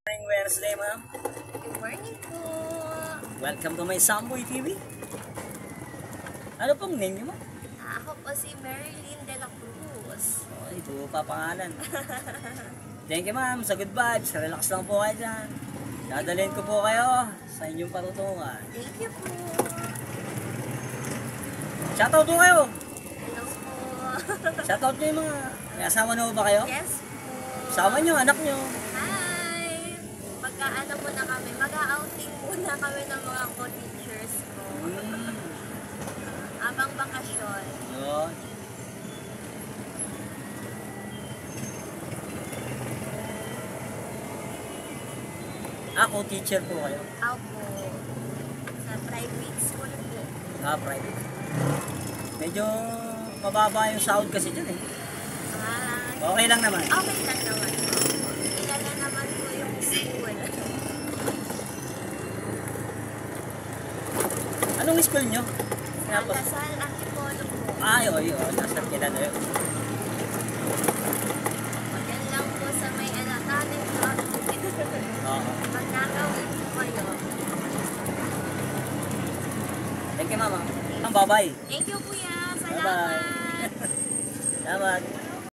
Morning Wednesday, ma'am. Good morning po. Welcome to my Samboy TV. Ano pong name niyo, ma'am? Ako po si Marilyn de la Cruz. Oh, ito pa pangalan. Thank you, ma'am, sa good vibes. Relax lang po kayo dyan. Dadalhin ko po kayo sa inyong patutungan. Thank you po. Shoutout po kayo. Hello po. Shoutout niyo yung mga... May asawa na po ba kayo? Yes po. Asawa niyo, anak niyo. Hi. Magkaano muna kami. Mag-outing muna kami ng mga co-teachers ko. Abang bakasyon. Yun. Ako, teacher po kayo. Ako. Sa private school po. Private. Medyo mababa yung sahod kasi dyan eh. Okay lang naman. Okay lang naman. Kilala naman po yung school. Anong school nyo? Lasal Antipolo po. Ay, nasa kilala yun. Yan lang po sa may talent club. Oo. Pag nakawin po kayo. Thank you, mama. Bye-bye. Thank you, kuya. Bye-bye. Salamat. Salamat.